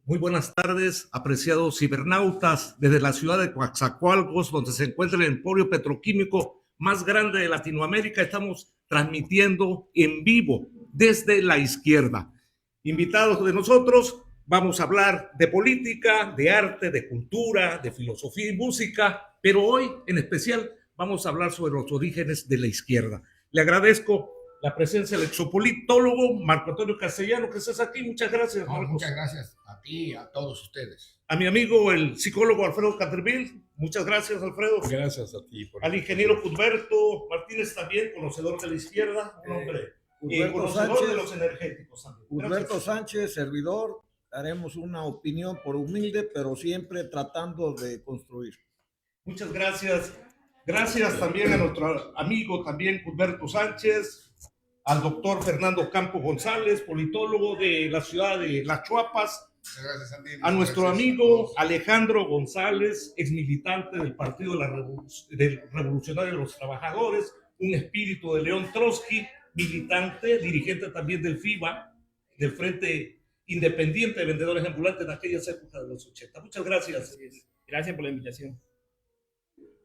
Muy buenas tardes, apreciados cibernautas, desde la ciudad de Coatzacoalcos, donde se encuentra el emporio petroquímico más grande de Latinoamérica. Estamos transmitiendo en vivo desde la izquierda. Invitados de nosotros, vamos a hablar de política, de arte, de cultura, de filosofía y música, pero hoy en especial vamos a hablar sobre los orígenes de la izquierda. Le agradezco la presencia del exopolitólogo Marco Antonio Castellano, que estás aquí. Muchas gracias, Marcos. Muchas gracias a ti y a todos ustedes. A mi amigo, el psicólogo Alfredo Caterville. Muchas gracias, Alfredo. Gracias a ti. Al ingeniero Cudberto Martínez, también conocedor de la izquierda, un hombre conocedor Sánchez, de los energéticos también. Cudberto Sánchez, servidor. Haremos una opinión por humilde, pero siempre tratando de construir. Muchas gracias. Gracias también a nuestro amigo también Cudberto Sánchez, al doctor Fernando Campo González, politólogo de la ciudad de Las Chuapas, a nuestro amigo Alejandro González, exmilitante del Partido del Revolucionario de los Trabajadores, un espíritu de León Trotsky, militante, dirigente también del FIBA, del Frente Independiente de Vendedores Ambulantes en aquellas épocas de los 80. Muchas gracias. Gracias por la invitación.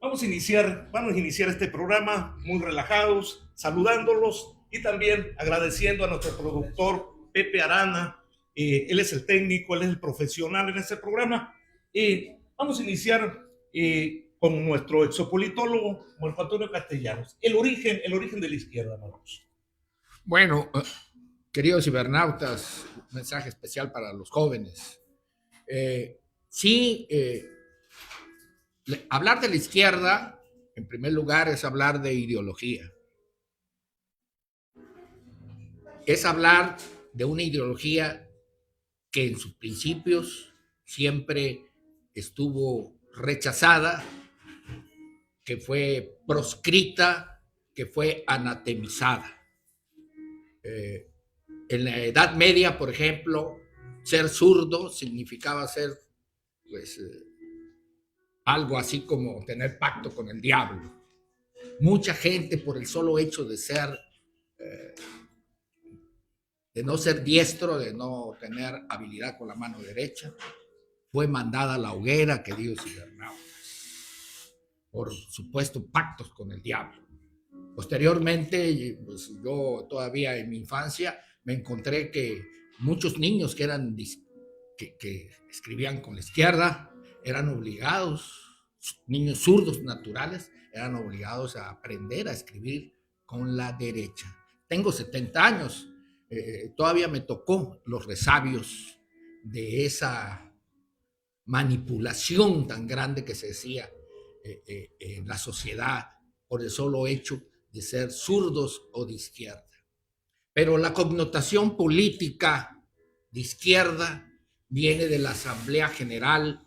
Vamos a iniciar este programa muy relajados, saludándolos y también agradeciendo a nuestro productor Pepe Arana. Él es el técnico, él es el profesional en este programa. Vamos a iniciar con nuestro exopolitólogo Marco Antonio Castellanos. El origen de la izquierda, Marcos. Bueno, queridos cibernautas, un mensaje especial para los jóvenes. Hablar de la izquierda, en primer lugar, es hablar de ideología. Es hablar de una ideología que en sus principios siempre estuvo rechazada, que fue proscrita, que fue anatemizada. En la Edad Media, por ejemplo, ser zurdo significaba ser, pues, algo así como tener pacto con el diablo. Mucha gente, por el solo hecho de ser, de no ser diestro, de no tener habilidad con la mano derecha, fue mandada a la hoguera, queridos cibernautas, por supuesto pactos con el diablo. Posteriormente, pues yo todavía en mi infancia me encontré que muchos niños que escribían con la izquierda eran obligados, niños zurdos naturales, eran obligados a aprender a escribir con la derecha. Tengo 70 años, todavía me tocó los resabios de esa manipulación tan grande que se hacía en la sociedad por el solo hecho de ser zurdos o de izquierda. Pero la connotación política de izquierda viene de la Asamblea General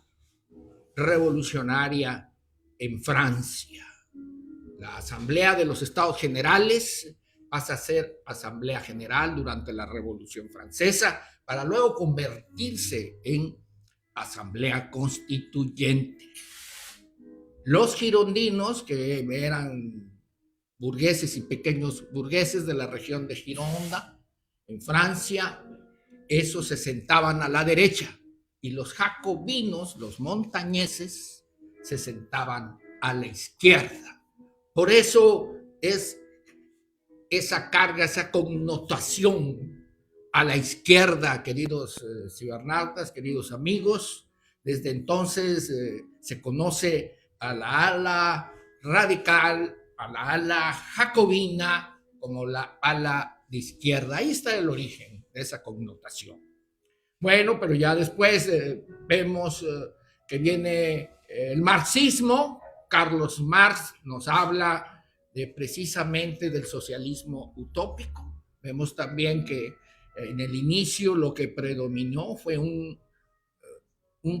Revolucionaria en Francia. La Asamblea de los Estados Generales pasa a ser Asamblea General durante la Revolución Francesa para luego convertirse en Asamblea Constituyente. Los girondinos, que eran burgueses y pequeños burgueses de la región de Gironda, en Francia, esos se sentaban a la derecha, y los jacobinos, los montañeses, se sentaban a la izquierda. Por eso es esa carga, esa connotación a la izquierda, queridos cibernautas, queridos amigos. Desde entonces se conoce a la ala radical, a la ala jacobina, como la ala de izquierda. Ahí está el origen de esa connotación. Bueno, pero ya después vemos que viene el marxismo. Carlos Marx nos habla precisamente del socialismo utópico. Vemos también que en el inicio lo que predominó fue un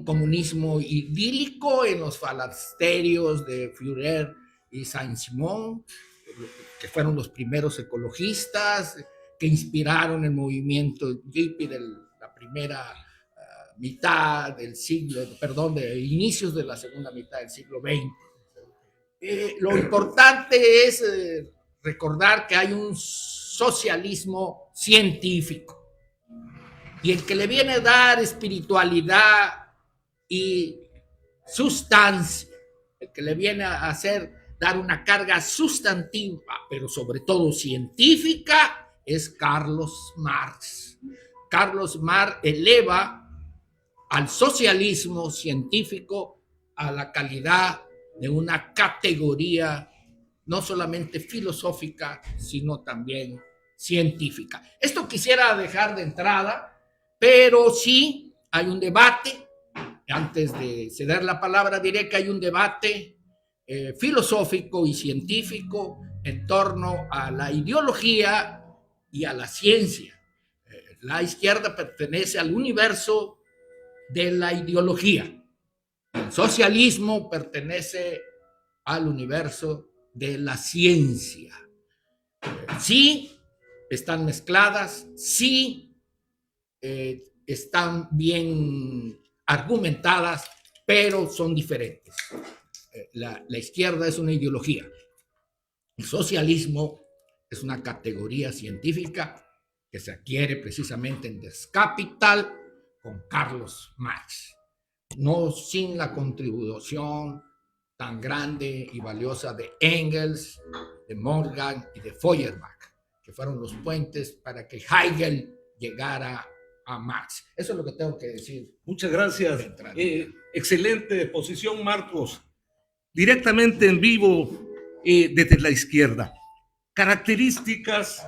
comunismo idílico en los falasterios de Führer y Saint-Simon, que fueron los primeros ecologistas que inspiraron el movimiento hippie de la primera mitad del siglo, de inicios de la segunda mitad del siglo XX. Lo importante es recordar que hay un socialismo científico y el que le viene a dar espiritualidad y sustancia, el que le viene a dar una carga sustantiva, pero sobre todo científica, es Carlos Marx. Carlos Marx eleva al socialismo científico a la calidad de una categoría no solamente filosófica, sino también científica. Esto quisiera dejar de entrada, pero sí hay un debate. Antes de ceder la palabra, diré que hay un debate filosófico y científico en torno a la ideología y a la ciencia. La izquierda pertenece al universo de la ideología. El socialismo pertenece al universo de la ciencia. Sí, están mezcladas, sí, están bien argumentadas, pero son diferentes. La izquierda es una ideología. El socialismo es una categoría científica que se adquiere precisamente en Das Kapital con Carlos Marx, no sin la contribución tan grande y valiosa de Engels, de Morgan y de Feuerbach, que fueron los puentes para que Hegel llegara a Marx. Eso es lo que tengo que decir. Muchas gracias. Excelente posición, Marcos. Directamente en vivo desde la izquierda. Características,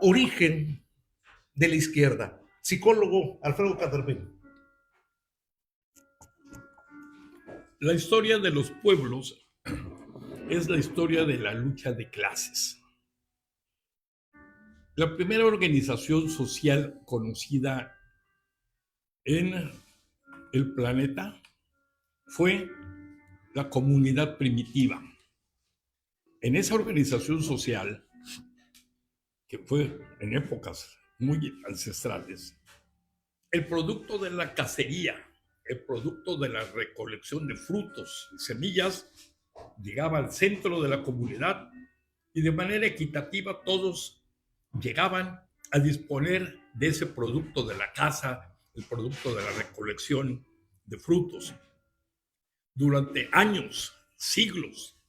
origen de la izquierda. Psicólogo Alfredo Caterpillar. La historia de los pueblos es la historia de la lucha de clases. La primera organización social conocida en el planeta fue la comunidad primitiva. En esa organización social, que fue en épocas muy ancestrales, el producto de la cacería, el producto de la recolección de frutos y semillas llegaba al centro de la comunidad y de manera equitativa todos llegaban a disponer de ese producto de la caza, el producto de la recolección de frutos. Durante años, siglos,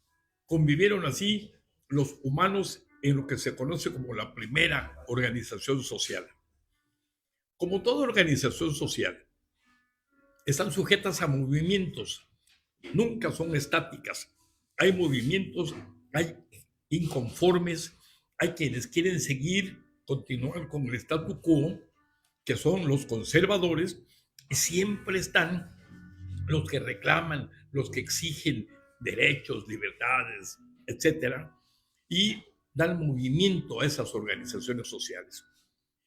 convivieron así los humanos en lo que se conoce como la primera organización social. Como toda organización social, están sujetas a movimientos, nunca son estáticas. Hay movimientos, hay inconformes, hay quienes quieren continuar con el statu quo, que son los conservadores, y siempre están los que reclaman, los que exigen derechos, libertades, etcétera, y dan movimiento a esas organizaciones sociales.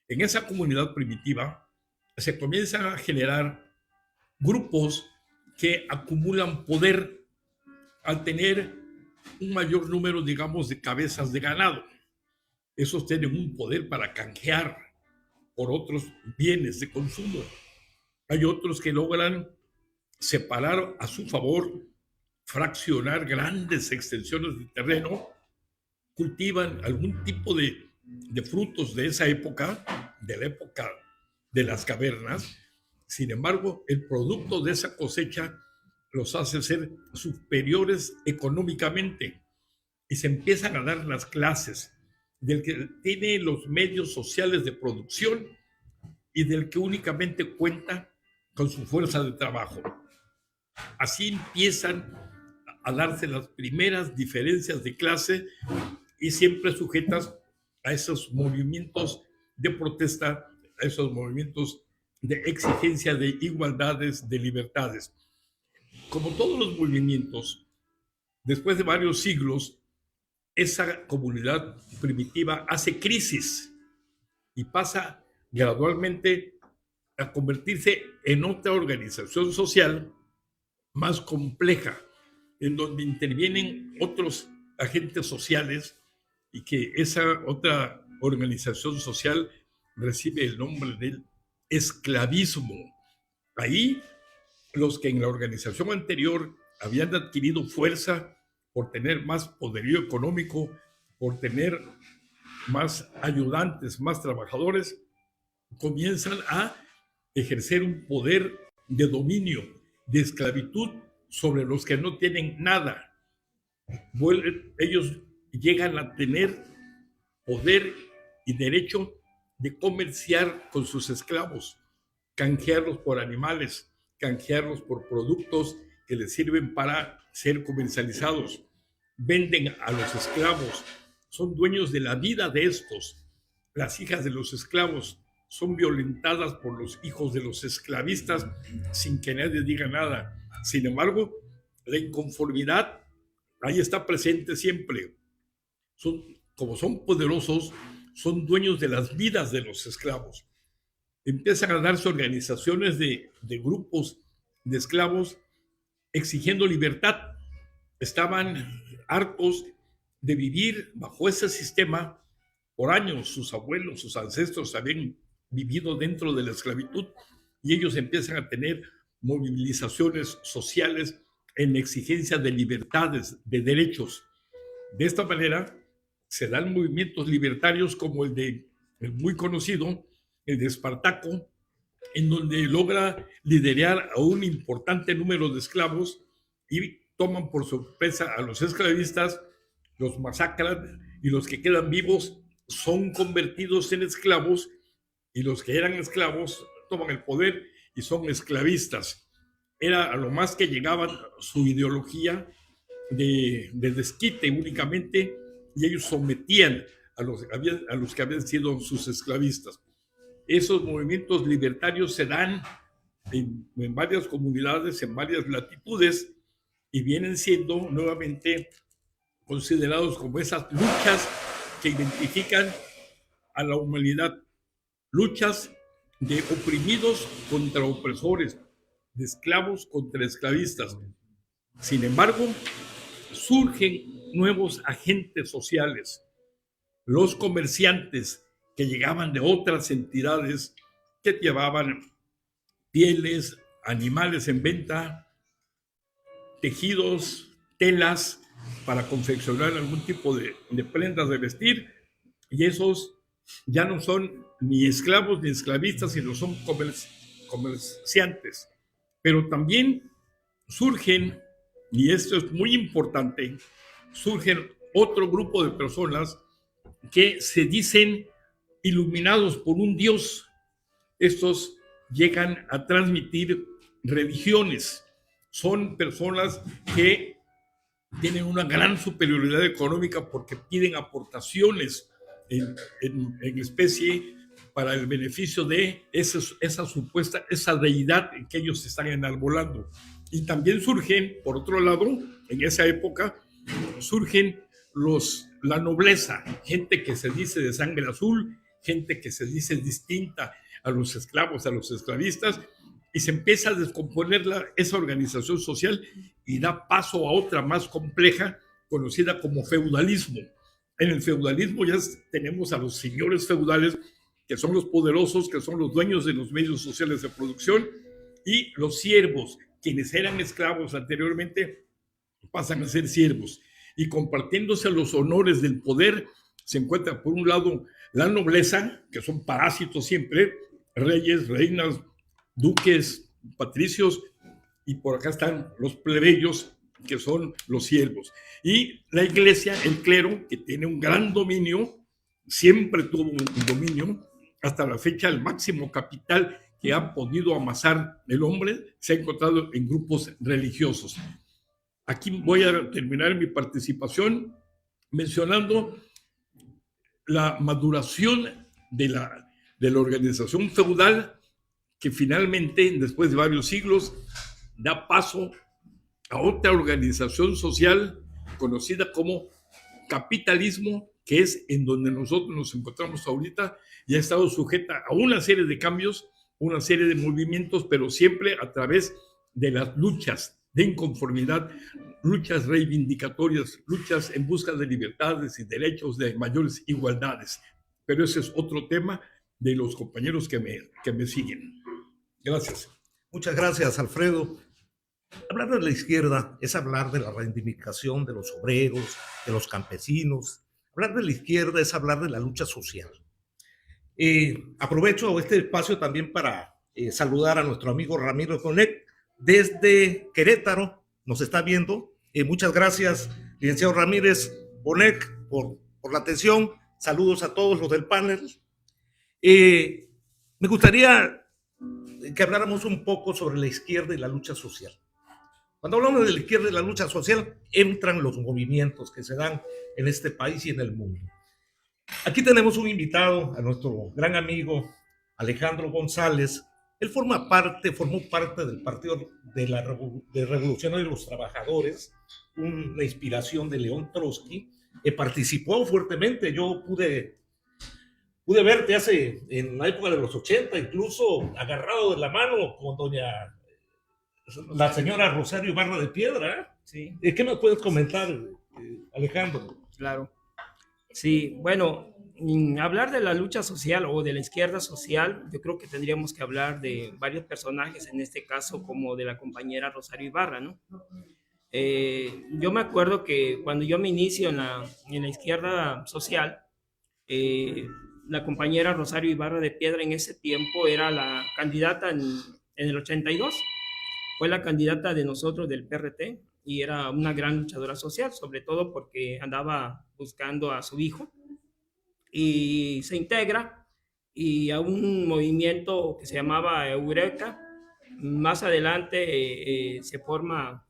En esa comunidad primitiva se comienzan a generar grupos que acumulan poder al tener un mayor número, digamos, de cabezas de ganado. Esos tienen un poder para canjear por otros bienes de consumo. Hay otros que logran separar a su favor, fraccionar grandes extensiones de terreno, cultivan algún tipo de frutos de esa época, de la época de las cavernas. Sin embargo, el producto de esa cosecha los hace ser superiores económicamente y se empiezan a dar las clases del que tiene los medios sociales de producción y del que únicamente cuenta con su fuerza de trabajo. Así empiezan a darse las primeras diferencias de clase y siempre sujetas a esos movimientos de protesta, a esos movimientos de exigencia de igualdades, de libertades. Como todos los movimientos, después de varios siglos, esa comunidad primitiva hace crisis y pasa gradualmente a convertirse en otra organización social más compleja, en donde intervienen otros agentes sociales y que esa otra organización social recibe el nombre del esclavismo. Ahí, los que en la organización anterior habían adquirido fuerza por tener más poderío económico, por tener más ayudantes, más trabajadores, comienzan a ejercer un poder de dominio, de esclavitud sobre los que no tienen nada. Ellos llegan a tener poder y derecho de comerciar con sus esclavos, canjearlos por animales, canjearlos por productos que les sirven para ser comercializados. Venden a los esclavos, son dueños de la vida de estos. Las hijas de los esclavos son violentadas por los hijos de los esclavistas sin que nadie diga nada. Sin embargo, la inconformidad ahí está presente siempre. Como son poderosos, son dueños de las vidas de los esclavos. Empiezan a darse organizaciones de grupos de esclavos exigiendo libertad. Estaban hartos de vivir bajo ese sistema. Por años sus abuelos, sus ancestros habían vivido dentro de la esclavitud y ellos empiezan a tener movilizaciones sociales en exigencia de libertades, de derechos. De esta manera se dan movimientos libertarios como el muy conocido, el de Espartaco, en donde logra liderar a un importante número de esclavos y toman por sorpresa a los esclavistas, los masacran y los que quedan vivos son convertidos en esclavos y los que eran esclavos toman el poder y son esclavistas. Era a lo más que llegaban su ideología de desquite únicamente, y ellos sometían a los que habían sido sus esclavistas. Esos movimientos libertarios se dan en varias comunidades, en varias latitudes, y vienen siendo nuevamente considerados como esas luchas que identifican a la humanidad, luchas de oprimidos contra opresores, de esclavos contra esclavistas. Sin embargo, surgen nuevos agentes sociales, los comerciantes que llegaban de otras entidades que llevaban pieles, animales en venta, tejidos, telas para confeccionar algún tipo de prendas de vestir, y esos ya no son ni esclavos ni esclavistas, sino son comerciantes. Pero también surgen, y esto es muy importante, surgen otro grupo de personas que se dicen iluminados por un Dios. Estos llegan a transmitir religiones. Son personas que tienen una gran superioridad económica porque piden aportaciones en especie para el beneficio de esa deidad en que ellos están enarbolando. Y también surgen, por otro lado, en esa época, surgen la nobleza, gente que se dice de sangre azul, gente que se dice distinta a los esclavos, a los esclavistas, y se empieza a descomponer esa organización social y da paso a otra más compleja, conocida como feudalismo. En el feudalismo ya tenemos a los señores feudales, que son los poderosos, que son los dueños de los medios sociales de producción, y los siervos, quienes eran esclavos anteriormente, pasan a ser siervos. Y compartiéndose los honores del poder, se encuentra por un lado la nobleza, que son parásitos siempre, reyes, reinas, duques, patricios, y por acá están los plebeyos, que son los siervos. Y la iglesia, el clero, que tiene un gran dominio, siempre tuvo un dominio, hasta la fecha el máximo capital que ha podido amasar el hombre se ha encontrado en grupos religiosos. Aquí voy a terminar mi participación mencionando la maduración de la organización feudal, que finalmente, después de varios siglos, da paso a otra organización social conocida como capitalismo, que es en donde nosotros nos encontramos ahorita, y ha estado sujeta a una serie de cambios, una serie de movimientos, pero siempre a través de las luchas de inconformidad, luchas reivindicatorias, luchas en busca de libertades y derechos, de mayores igualdades. Pero ese es otro tema de los compañeros que me siguen. Gracias. Muchas gracias, Alfredo. Hablar de la izquierda es hablar de la reivindicación de los obreros, de los campesinos. Hablar de la izquierda es hablar de la lucha social. Aprovecho este espacio también para saludar a nuestro amigo Ramiro Bonet desde Querétaro, nos está viendo. Muchas gracias, licenciado Ramírez Bonet, por la atención. Saludos a todos los del panel. Me gustaría que habláramos un poco sobre la izquierda y la lucha social. Cuando hablamos de la izquierda y la lucha social, entran los movimientos que se dan en este país y en el mundo. Aquí tenemos un invitado, a nuestro gran amigo Alejandro González. Él formó parte del Partido de Revolución de los Trabajadores, una inspiración de León Trotsky, que participó fuertemente. Yo pude verte en la época de los 80, incluso agarrado de la mano con la señora Rosario Ibarra de Piedra. Sí, ¿Qué me puedes comentar, Alejandro? claro. Sí, bueno, hablar de la lucha social o de la izquierda social, yo creo que tendríamos que hablar de varios personajes, en este caso como de la compañera Rosario Ibarra, ¿no? Yo me acuerdo que cuando yo me inicio en la izquierda social, la compañera Rosario Ibarra de Piedra en ese tiempo era la candidata en el 82, fue la candidata de nosotros del PRT y era una gran luchadora social, sobre todo porque andaba buscando a su hijo y se integra y a un movimiento que se llamaba Eureka. Más adelante se forma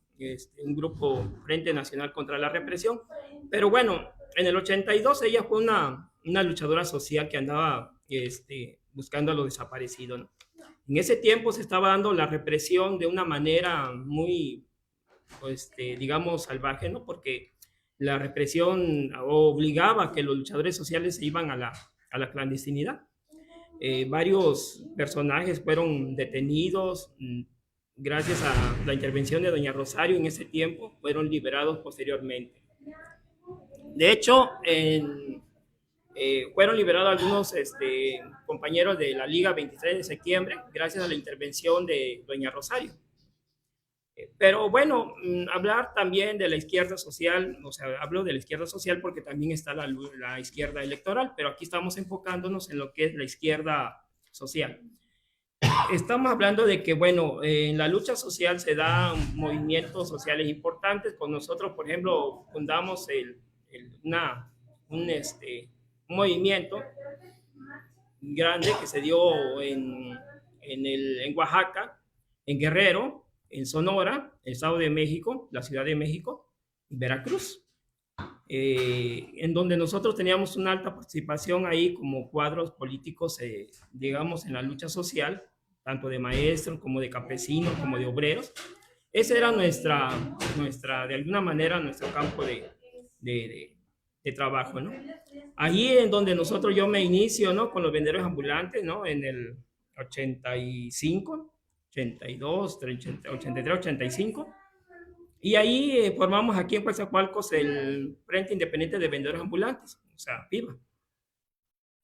un grupo Frente Nacional contra la Represión, pero bueno, en el 82 ella fue una luchadora social que andaba buscando a los desaparecidos, ¿no? En ese tiempo se estaba dando la represión de una manera muy, digamos, salvaje, ¿no? Porque la represión obligaba a que los luchadores sociales se iban a la clandestinidad. Varios personajes fueron detenidos. Gracias a la intervención de doña Rosario en ese tiempo, fueron liberados posteriormente. De hecho, fueron liberados algunos compañeros de la Liga 23 de septiembre gracias a la intervención de doña Rosario. Pero bueno, hablar también de la izquierda social, o sea, hablo de la izquierda social porque también está la izquierda electoral, pero aquí estamos enfocándonos en lo que es la izquierda social. Estamos hablando de que, bueno, en la lucha social se dan movimientos sociales importantes. Con nosotros, por ejemplo, fundamos un movimiento grande que se dio en Oaxaca, en Guerrero, en Sonora, el Estado de México, la Ciudad de México, Veracruz, en donde nosotros teníamos una alta participación ahí como cuadros políticos, digamos, en la lucha social, tanto de maestros como de campesinos, como de obreros. Ese era de alguna manera, nuestro campo de trabajo, ¿no? Ahí en donde yo me inicio, ¿no? Con los vendedores ambulantes, ¿no? En el 85, 82, 83, 85. Y ahí formamos aquí en Coatzacoalcos el Frente Independiente de Vendedores Ambulantes, o sea, PIVA.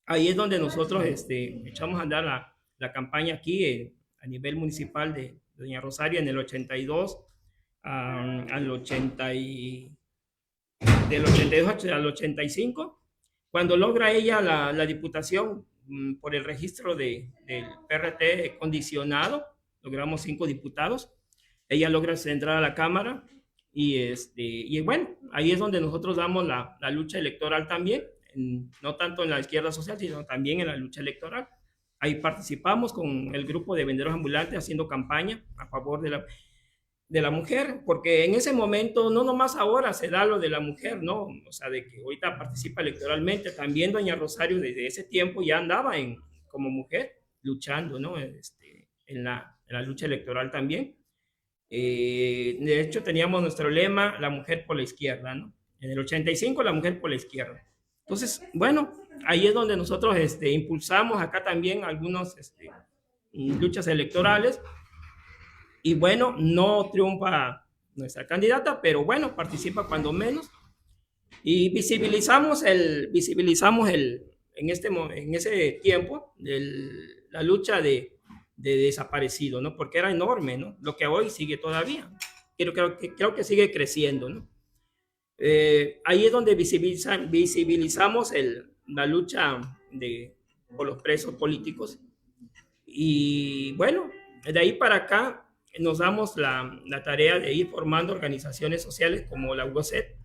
Ahí es donde nosotros echamos a andar la campaña aquí a nivel municipal de doña Rosario en el 82 al 80 del 82 al 85, cuando logra ella la diputación por el registro del PRT condicionado, logramos 5 diputados, ella logra entrar a la Cámara y bueno, ahí es donde nosotros damos la lucha electoral también, no tanto en la izquierda social, sino también en la lucha electoral. Ahí participamos con el grupo de vendedores ambulantes haciendo campaña a favor de la mujer, porque en ese momento, no nomás ahora se da lo de la mujer, ¿no? O sea, de que ahorita participa electoralmente, también doña Rosario desde ese tiempo ya andaba como mujer luchando, ¿no? En la lucha electoral también. De hecho, teníamos nuestro lema, la mujer por la izquierda, ¿no? En el 85, la mujer por la izquierda. Entonces, bueno, ahí es donde nosotros impulsamos acá también algunas luchas electorales. Y bueno, no triunfa nuestra candidata, pero bueno, participa cuando menos. Y visibilizamos en ese tiempo la lucha de desaparecido, ¿no? Porque era enorme, ¿no? Lo que hoy sigue todavía. Creo que sigue creciendo, ¿no? Ahí es donde visibilizamos la lucha por los presos políticos. Y bueno, de ahí para acá nos damos la tarea de ir formando organizaciones sociales como la UGOCET.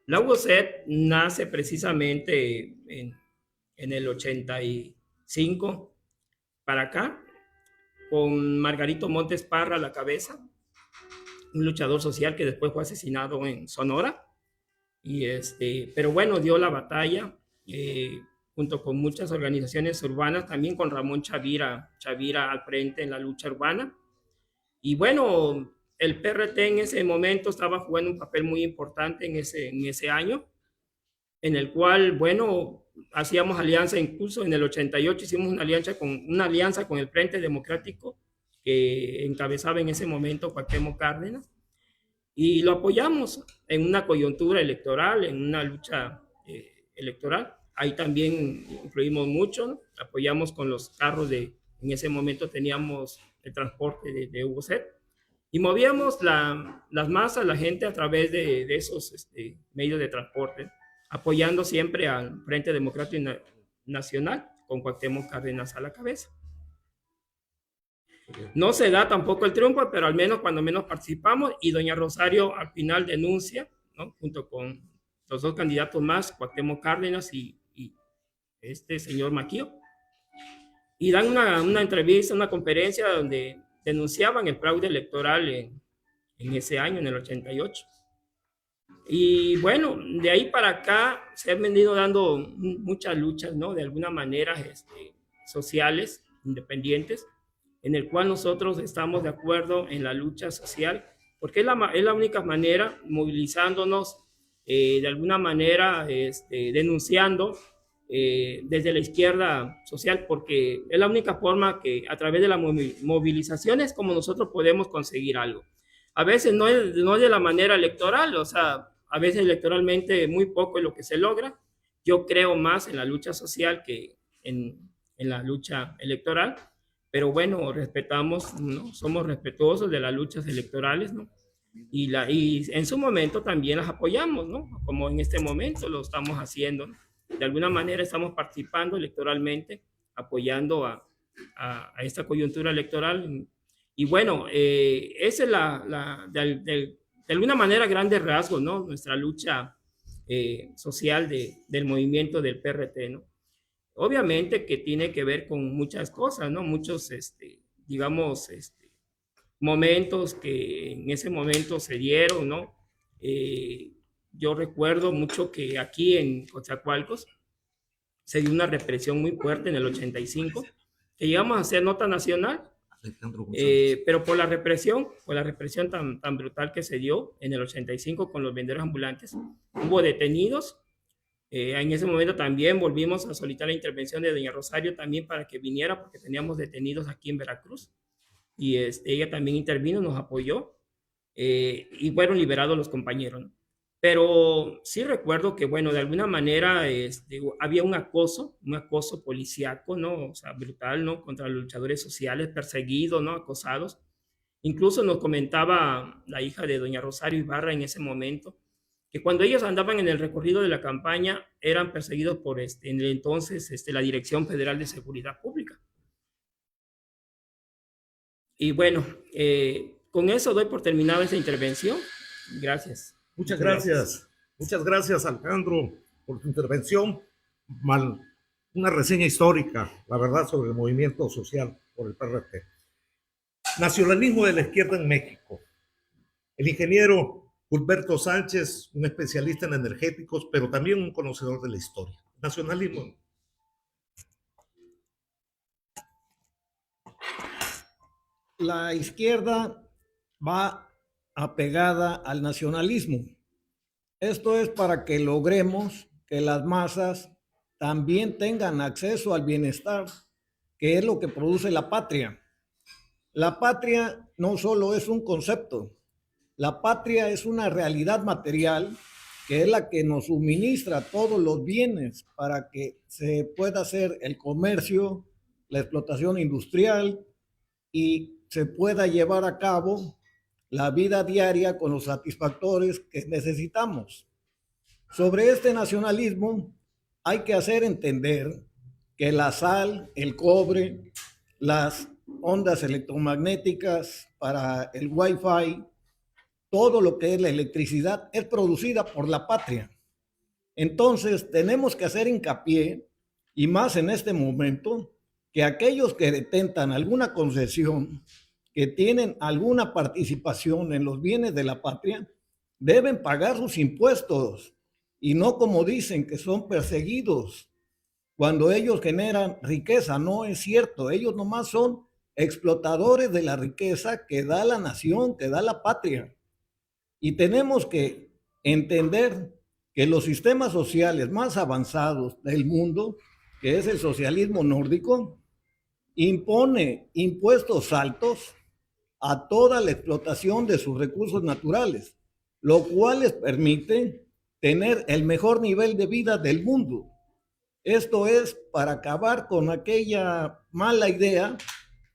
La UGOCET nace precisamente en el 85 para acá, con Margarito Montes Parra a la cabeza, un luchador social que después fue asesinado en Sonora. Pero bueno, dio la batalla junto con muchas organizaciones urbanas, también con Ramón Chavira al frente en la lucha urbana. Y bueno, el PRT en ese momento estaba jugando un papel muy importante en ese año, en el cual, bueno, hacíamos alianza, incluso en el 88 hicimos una alianza con el Frente Democrático que encabezaba en ese momento Cuauhtémoc Cárdenas, y lo apoyamos en una coyuntura electoral, en una lucha electoral. Ahí también influimos mucho, ¿no? Apoyamos con los carros en ese momento teníamos el transporte de UGOCET, y movíamos las masas, la gente a través de esos medios de transporte, apoyando siempre al Frente Democrático Nacional, con Cuauhtémoc Cárdenas a la cabeza. No se da tampoco el triunfo, pero al menos cuando menos participamos, y doña Rosario al final denuncia, ¿no? Junto con los dos candidatos más, Cuauhtémoc Cárdenas y este señor Maquio, y dan una entrevista, una conferencia donde denunciaban el fraude electoral en ese año, en el 88. Y bueno, de ahí para acá se han venido dando muchas luchas, ¿no? De alguna manera sociales, independientes, en el cual nosotros estamos de acuerdo en la lucha social, porque es la única manera, movilizándonos de alguna manera, denunciando desde la izquierda social, porque es la única forma que a través de la movilización es como nosotros podemos conseguir algo. A veces no es de la manera electoral, o sea, a veces electoralmente muy poco es lo que se logra. Yo creo más en la lucha social que en la lucha electoral, pero bueno, respetamos, ¿no? Somos respetuosos de las luchas electorales, ¿no? Y en su momento también las apoyamos, ¿no? Como en este momento lo estamos haciendo, ¿no? De alguna manera estamos participando electoralmente, apoyando a esta coyuntura electoral. Y bueno, esa es de alguna manera grandes rasgos, ¿no? Nuestra lucha social del movimiento del PRT, ¿no? Obviamente que tiene que ver con muchas cosas, ¿no? Muchos, digamos, momentos que en ese momento se dieron, ¿no? Yo recuerdo mucho que aquí en Coatzacoalcos se dio una represión muy fuerte en el 85, que llegamos a ser nota nacional, pero por la represión tan brutal que se dio en el 85 con los vendedores ambulantes, hubo detenidos. En ese momento también volvimos a solicitar la intervención de doña Rosario también para que viniera, porque teníamos detenidos aquí en Veracruz, y ella también intervino, nos apoyó, y fueron liberados los compañeros, ¿no? Pero sí recuerdo que, bueno, de alguna manera había un acoso policíaco, ¿no? O sea, brutal, ¿no? Contra los luchadores sociales, perseguidos, ¿no? Acosados. Incluso nos comentaba la hija de doña Rosario Ibarra en ese momento, que cuando ellos andaban en el recorrido de la campaña, eran perseguidos por en el entonces la Dirección Federal de Seguridad Pública. Y bueno, con eso doy por terminada esta intervención. Gracias. Muchas gracias. Muchas gracias, Alejandro, por tu intervención. Una reseña histórica, la verdad, sobre el movimiento social por el PRT. Nacionalismo de la izquierda en México. El ingeniero Gilberto Sánchez, un especialista en energéticos, pero también un conocedor de la historia. Nacionalismo. La izquierda va apegada al nacionalismo. Esto es para que logremos que las masas también tengan acceso al bienestar, que es lo que produce la patria. La patria no solo es un concepto, la patria es una realidad material que es la que nos suministra todos los bienes para que se pueda hacer el comercio, la explotación industrial y se pueda llevar a cabo la vida diaria con los satisfactores que necesitamos. Sobre este nacionalismo hay que hacer entender que la sal, el cobre, las ondas electromagnéticas para el Wi-Fi, todo lo que es la electricidad es producida por la patria. Entonces tenemos que hacer hincapié, y más en este momento, que aquellos que detentan alguna concesión, que tienen alguna participación en los bienes de la patria, deben pagar sus impuestos y no como dicen que son perseguidos cuando ellos generan riqueza. No es cierto, ellos nomás son explotadores de la riqueza que da la nación, que da la patria. Y tenemos que entender que los sistemas sociales más avanzados del mundo, que es el socialismo nórdico, impone impuestos altos a toda la explotación de sus recursos naturales, lo cual les permite tener el mejor nivel de vida del mundo. Esto es para acabar con aquella mala idea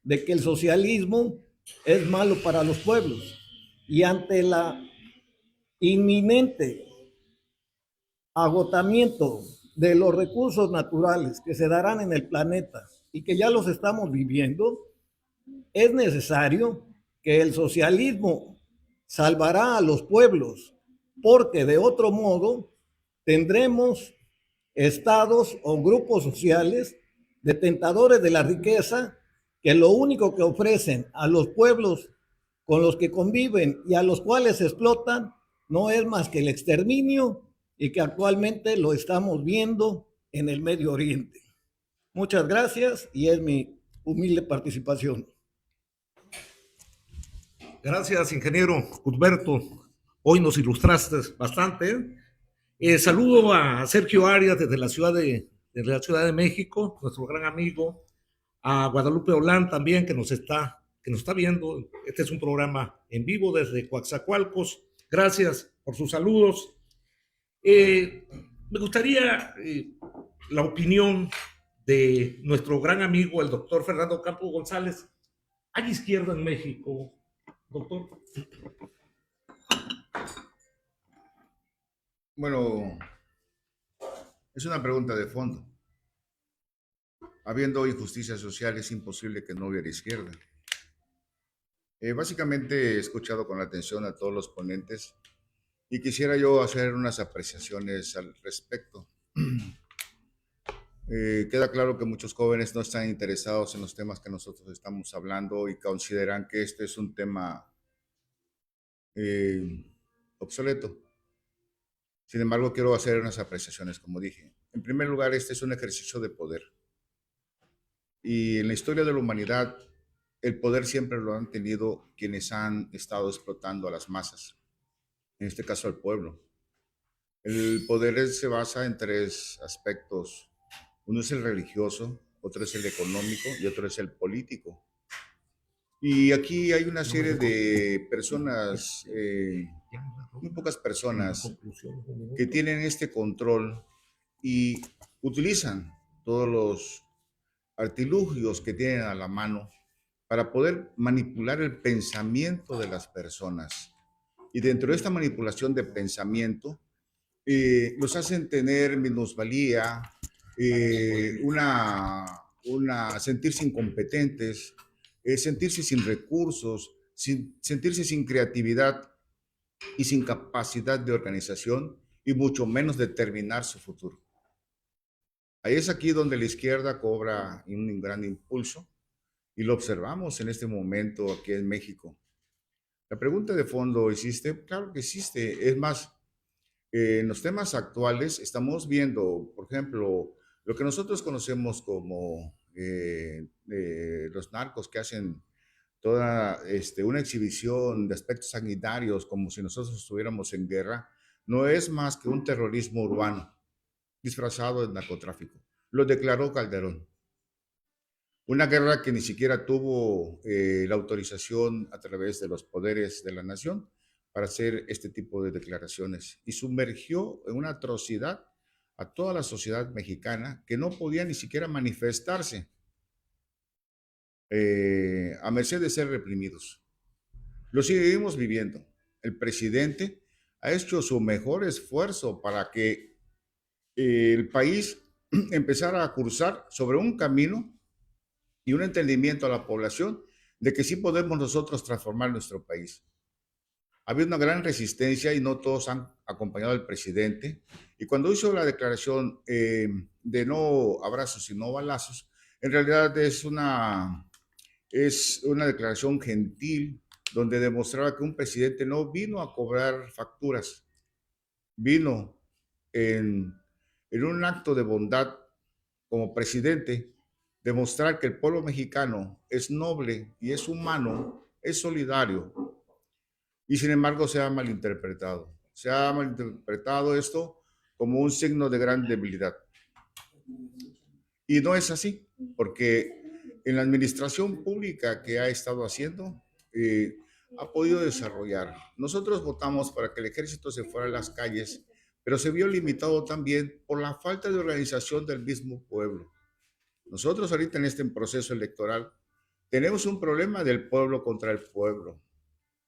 de que el socialismo es malo para los pueblos. Y ante la inminente agotamiento de los recursos naturales que se darán en el planeta y que ya los estamos viviendo, es necesario que el socialismo salvará a los pueblos, porque de otro modo tendremos estados o grupos sociales detentadores de la riqueza que lo único que ofrecen a los pueblos con los que conviven y a los cuales explotan no es más que el exterminio, y que actualmente lo estamos viendo en el Medio Oriente. Muchas gracias y es mi humilde participación. Gracias, ingeniero Cusberto. Hoy nos ilustraste bastante. Saludo a Sergio Arias desde la Ciudad de México, nuestro gran amigo, a Guadalupe Olán también que nos está viendo. Este es un programa en vivo desde Coatzacoalcos. Gracias por sus saludos. Me gustaría la opinión de nuestro gran amigo, el doctor Fernando Campos González. ¿Hay izquierda en México, doctor? Bueno, es una pregunta de fondo. Habiendo injusticia social, es imposible que no hubiera izquierda. Básicamente he escuchado con atención a todos los ponentes y quisiera yo hacer unas apreciaciones al respecto. Queda claro que muchos jóvenes no están interesados en los temas que nosotros estamos hablando y consideran que este es un tema obsoleto. Sin embargo, quiero hacer unas apreciaciones, como dije. En primer lugar, este es un ejercicio de poder. Y en la historia de la humanidad, el poder siempre lo han tenido quienes han estado explotando a las masas, en este caso al pueblo. El poder se basa en tres aspectos. Uno es el religioso, otro es el económico y otro es el político. Y aquí hay una serie de personas, muy pocas personas, que tienen este control y utilizan todos los artilugios que tienen a la mano para poder manipular el pensamiento de las personas. Y dentro de esta manipulación de pensamiento, los hacen tener minusvalía, sentirse incompetentes, sentirse sin recursos, sentirse sin creatividad y sin capacidad de organización y mucho menos determinar su futuro. Ahí es aquí donde la izquierda cobra un gran impulso y lo observamos en este momento aquí en México. La pregunta de fondo, ¿existe? Claro que existe. Es más, en los temas actuales estamos viendo, por ejemplo, lo que nosotros conocemos como los narcos que hacen toda una exhibición de aspectos sanguinarios como si nosotros estuviéramos en guerra, no es más que un terrorismo urbano disfrazado de narcotráfico. Lo declaró Calderón. Una guerra que ni siquiera tuvo la autorización a través de los poderes de la nación para hacer este tipo de declaraciones y sumergió en una atrocidad a toda la sociedad mexicana que no podía ni siquiera manifestarse a merced de ser reprimidos. Lo seguimos viviendo. El presidente ha hecho su mejor esfuerzo para que el país empezar a cursar sobre un camino y un entendimiento a la población de que sí podemos nosotros transformar nuestro país. Ha habido una gran resistencia y no todos han acompañado al presidente. Y cuando hizo la declaración de no abrazos y no balazos, en realidad es una declaración gentil donde demostraba que un presidente no vino a cobrar facturas, vino en un acto de bondad como presidente, demostrar que el pueblo mexicano es noble y es humano, es solidario. Y sin embargo se ha malinterpretado. Se ha malinterpretado esto como un signo de gran debilidad. Y no es así, porque en la administración pública que ha estado haciendo, ha podido desarrollar. Nosotros votamos para que el ejército se fuera a las calles, pero se vio limitado también por la falta de organización del mismo pueblo. Nosotros ahorita en este proceso electoral tenemos un problema del pueblo contra el pueblo.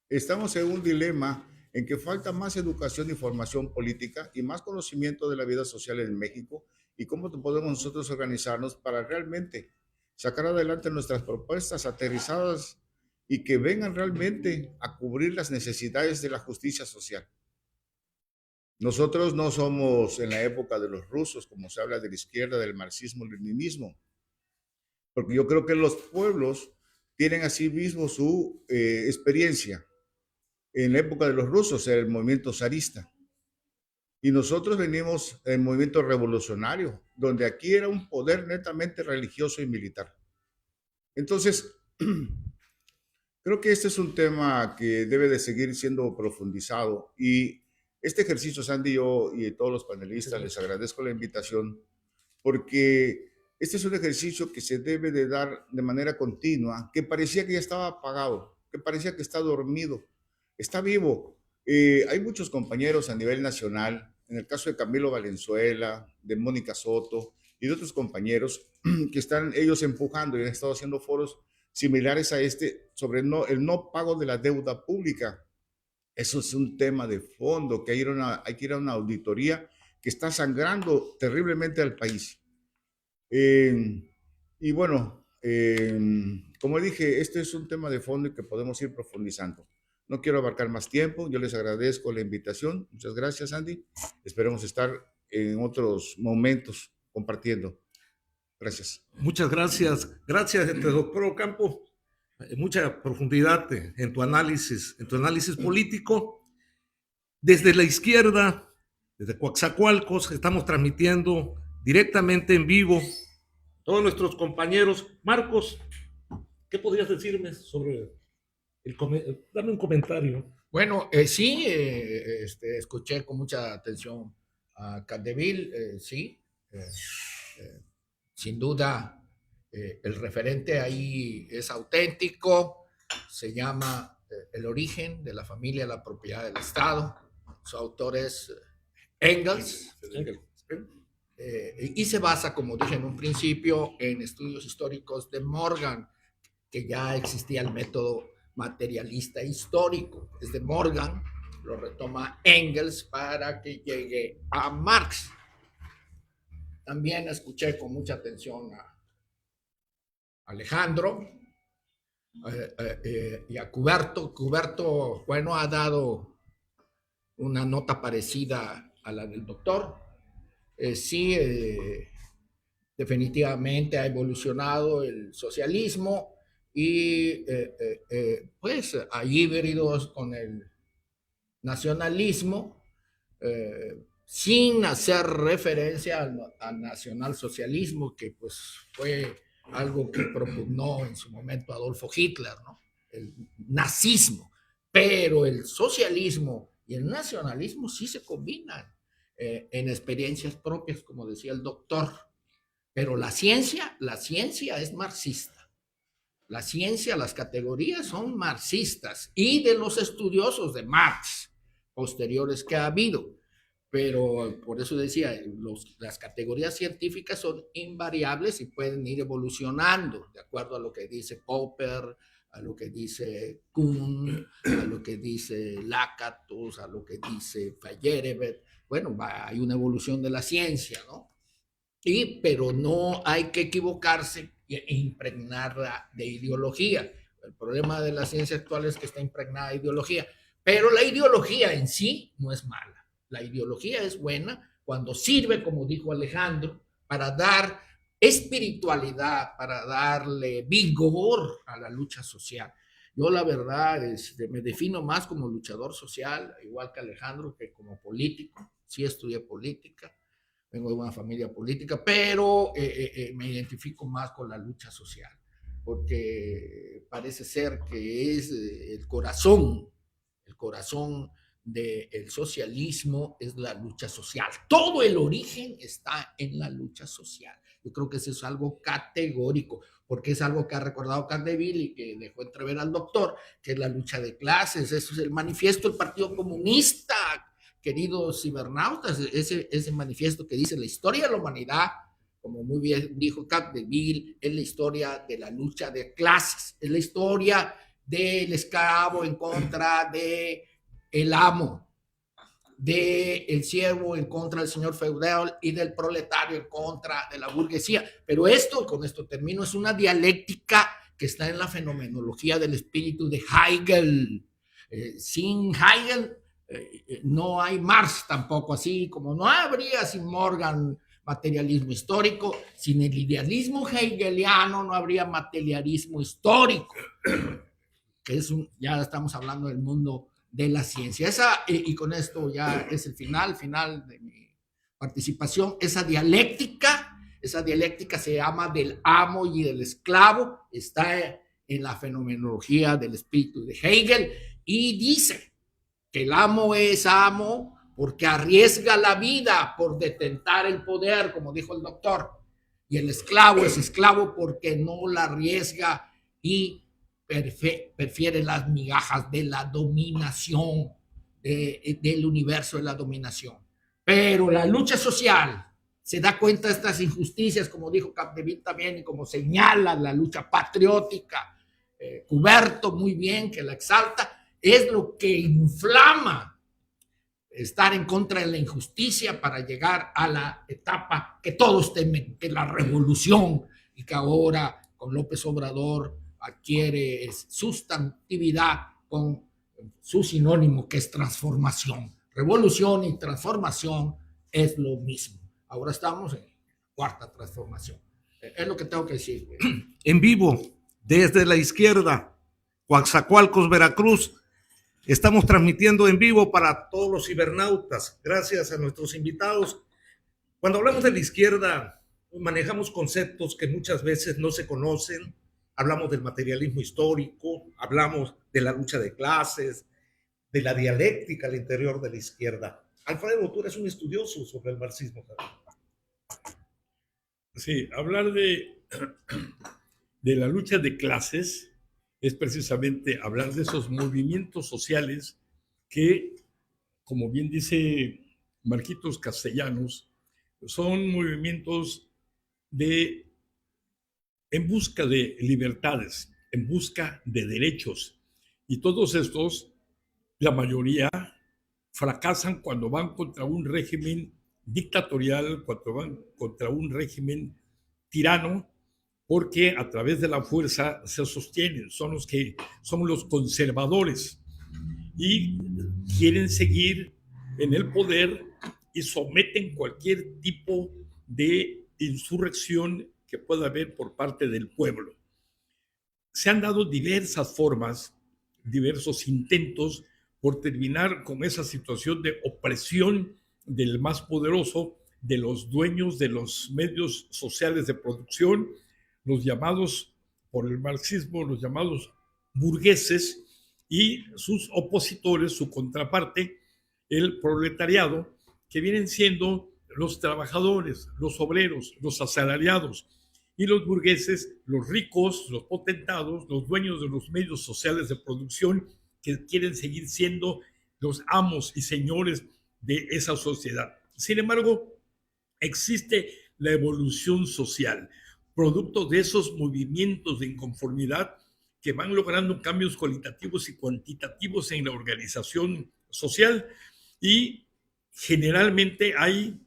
Estamos en un dilema en que falta más educación y formación política y más conocimiento de la vida social en México y cómo podemos nosotros organizarnos para realmente sacar adelante nuestras propuestas aterrizadas y que vengan realmente a cubrir las necesidades de la justicia social. Nosotros no somos en la época de los rusos, como se habla de la izquierda, del marxismo-leninismo, porque yo creo que los pueblos tienen así mismo su experiencia. En la época de los rusos, el movimiento zarista. Y nosotros venimos del movimiento revolucionario, donde aquí era un poder netamente religioso y militar. Entonces, creo que este es un tema que debe de seguir siendo profundizado. Y este ejercicio, Sandy, yo y todos los panelistas, les agradezco la invitación, porque este es un ejercicio que se debe de dar de manera continua, que parecía que ya estaba apagado, que parecía que está dormido. Está vivo. Hay muchos compañeros a nivel nacional, en el caso de Camilo Valenzuela, de Mónica Soto y de otros compañeros que están ellos empujando y han estado haciendo foros similares a este sobre el no pago de la deuda pública. Eso es un tema de fondo, que hay que ir a una auditoría que está sangrando terriblemente al país. Y bueno, como dije, este es un tema de fondo y que podemos ir profundizando. No quiero abarcar más tiempo, yo les agradezco la invitación. Muchas gracias, Andy. Esperemos estar en otros momentos compartiendo. Gracias. Muchas gracias. Gracias, doctor Ocampo. Mucha profundidad en tu análisis político. Desde la izquierda, desde Coatzacoalcos, estamos transmitiendo directamente en vivo. Todos nuestros compañeros. Marcos, ¿qué podrías decirme sobre dame un comentario? Bueno, sí, escuché con mucha atención a Capdeville, sí, sin duda el referente ahí es auténtico, se llama El origen de la familia, la propiedad del Estado, su autor es Engels, y se basa, como dije en un principio, en estudios históricos de Morgan, que ya existía el método materialista histórico. Desde Morgan lo retoma Engels para que llegue a Marx. También escuché con mucha atención a Alejandro y a Cuberto. Cuberto, bueno, ha dado una nota parecida a la del doctor. Sí, definitivamente ha evolucionado el socialismo y pues hay híbridos con el nacionalismo, sin hacer referencia al nacionalsocialismo, que pues fue algo que propugnó en su momento Adolfo Hitler, ¿no? El nazismo, pero el socialismo y el nacionalismo sí se combinan en experiencias propias, como decía el doctor, pero la ciencia es marxista. La ciencia, las categorías son marxistas y de los estudiosos de Marx posteriores que ha habido. Pero por eso decía, las categorías científicas son invariables y pueden ir evolucionando de acuerdo a lo que dice Popper, a lo que dice Kuhn, a lo que dice Lakatos, a lo que dice Feyerabend. Bueno, hay una evolución de la ciencia, ¿no? pero no hay que equivocarse e impregnarla de ideología. El problema de la ciencia actual es que está impregnada de ideología, pero la ideología en sí no es mala. La ideología es buena cuando sirve, como dijo Alejandro, para dar espiritualidad, para darle vigor a la lucha social. Yo la verdad me defino más como luchador social, igual que Alejandro, que como político. Sí estudié política, vengo de una familia política, pero me identifico más con la lucha social, porque parece ser que es el corazón del socialismo es la lucha social. Todo el origen está en la lucha social. Yo creo que eso es algo categórico, porque es algo que ha recordado Capdeville y que dejó entrever al doctor, que es la lucha de clases. Eso es el manifiesto del Partido Comunista, queridos cibernautas, ese manifiesto que dice la historia de la humanidad, como muy bien dijo Capdeville, es la historia de la lucha de clases, es la historia del esclavo en contra de el amo, del siervo en contra del señor feudal y del proletario en contra de la burguesía. Pero esto, con esto termino, es una dialéctica que está en la fenomenología del espíritu de Hegel. Sin Hegel no hay Marx tampoco, así como no habría sin Morgan materialismo histórico. Sin el idealismo hegeliano no habría materialismo histórico, que es ya estamos hablando del mundo de la ciencia. Y con esto ya es el final de mi participación. Esa dialéctica se llama del amo y del esclavo, está en la fenomenología del espíritu de Hegel, y dice que el amo es amo porque arriesga la vida por detentar el poder, como dijo el doctor, y el esclavo es esclavo porque no la arriesga y prefiere las migajas de la dominación, del universo de la dominación. Pero la lucha social se da cuenta de estas injusticias, como dijo Capdeville también, y como señala la lucha patriótica, Cuberto muy bien, que la exalta, es lo que inflama estar en contra de la injusticia para llegar a la etapa que todos temen, que es la revolución, y que ahora con López Obrador adquiere sustantividad con su sinónimo, que es transformación. Revolución y transformación es lo mismo. Ahora estamos en cuarta transformación. Es lo que tengo que decir. En vivo, desde la izquierda, Coatzacoalcos, Veracruz. Estamos transmitiendo en vivo para todos los cibernautas. Gracias a nuestros invitados. Cuando hablamos de la izquierda, manejamos conceptos que muchas veces no se conocen. Hablamos del materialismo histórico, hablamos de la lucha de clases, de la dialéctica al interior de la izquierda. Alfredo, tú eres un estudioso sobre el marxismo. Sí, hablar de la lucha de clases es precisamente hablar de esos movimientos sociales que, como bien dice Marquitos Castellanos, son movimientos en busca de libertades, en busca de derechos. Y todos estos, la mayoría, fracasan cuando van contra un régimen dictatorial, cuando van contra un régimen tirano, porque a través de la fuerza se sostienen, son los conservadores y quieren seguir en el poder y someten cualquier tipo de insurrección que pueda haber por parte del pueblo. Se han dado diversas formas, diversos intentos por terminar con esa situación de opresión del más poderoso, de los dueños de los medios sociales de producción, los llamados por el marxismo, los llamados burgueses, y sus opositores, su contraparte, el proletariado, que vienen siendo los trabajadores, los obreros, los asalariados, y los burgueses, los ricos, los potentados, los dueños de los medios sociales de producción, que quieren seguir siendo los amos y señores de esa sociedad. Sin embargo, existe la evolución social, producto de esos movimientos de inconformidad que van logrando cambios cualitativos y cuantitativos en la organización social, y generalmente hay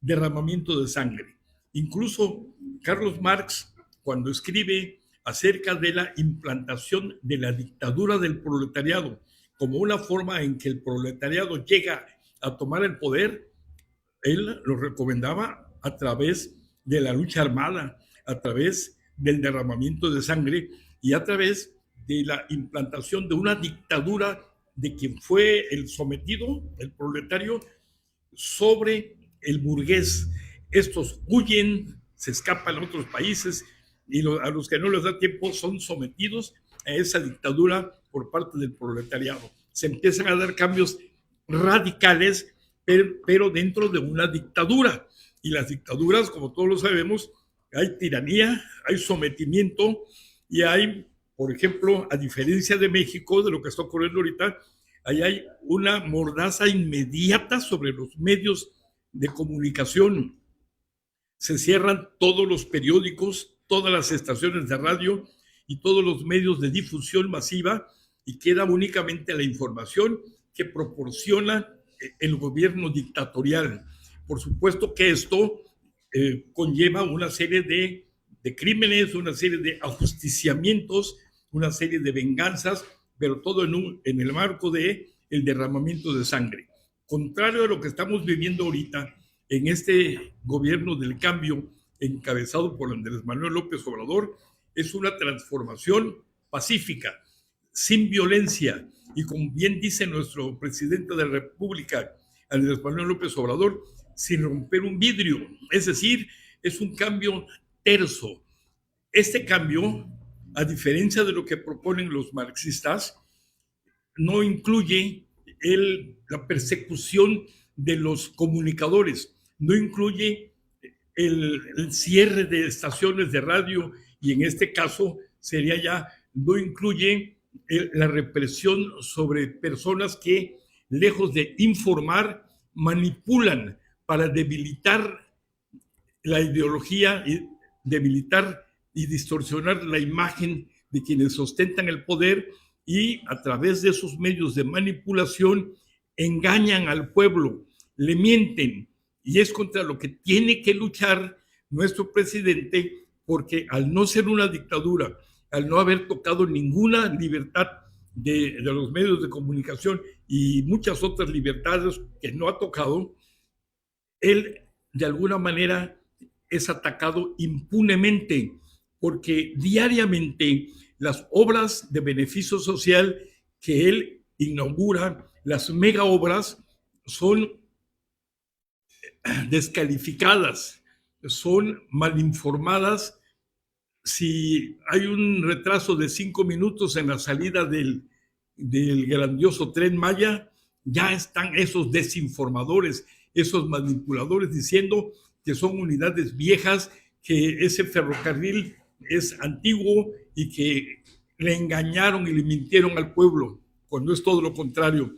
derramamiento de sangre. Incluso Carlos Marx, cuando escribe acerca de la implantación de la dictadura del proletariado como una forma en que el proletariado llega a tomar el poder, él lo recomendaba a través de la lucha armada, a través del derramamiento de sangre y a través de la implantación de una dictadura de quien fue el sometido, el proletario, sobre el burgués. Estos huyen, se escapan a otros países y a los que no les da tiempo son sometidos a esa dictadura por parte del proletariado. Se empiezan a dar cambios radicales, pero dentro de una dictadura. Y las dictaduras, como todos lo sabemos, hay tiranía, hay sometimiento y hay, por ejemplo, a diferencia de México, de lo que está ocurriendo ahorita, ahí hay una mordaza inmediata sobre los medios de comunicación. Se cierran todos los periódicos, todas las estaciones de radio y todos los medios de difusión masiva y queda únicamente la información que proporciona el gobierno dictatorial. Por supuesto que esto conlleva una serie de crímenes, una serie de ajusticiamientos, una serie de venganzas, pero todo en el marco de el derramamiento de sangre. Contrario a lo que estamos viviendo ahorita en este gobierno del cambio encabezado por Andrés Manuel López Obrador, es una transformación pacífica, sin violencia, y como bien dice nuestro presidente de la República, Andrés Manuel López Obrador, sin romper un vidrio, es decir, es un cambio terso. Este cambio, a diferencia de lo que proponen los marxistas, no incluye la persecución de los comunicadores, no incluye el cierre de estaciones de radio y en este caso sería ya, no incluye la represión sobre personas que, lejos de informar, manipulan para debilitar la ideología, y debilitar y distorsionar la imagen de quienes ostentan el poder y a través de esos medios de manipulación engañan al pueblo, le mienten y es contra lo que tiene que luchar nuestro presidente porque al no ser una dictadura, al no haber tocado ninguna libertad de los medios de comunicación y muchas otras libertades que no ha tocado, él de alguna manera es atacado impunemente porque diariamente las obras de beneficio social que él inaugura, las mega obras, son descalificadas, son malinformadas. Si hay un retraso de 5 minutos en la salida del grandioso Tren Maya, ya están esos desinformadores, esos manipuladores diciendo que son unidades viejas, que ese ferrocarril es antiguo y que le engañaron y le mintieron al pueblo, cuando es todo lo contrario.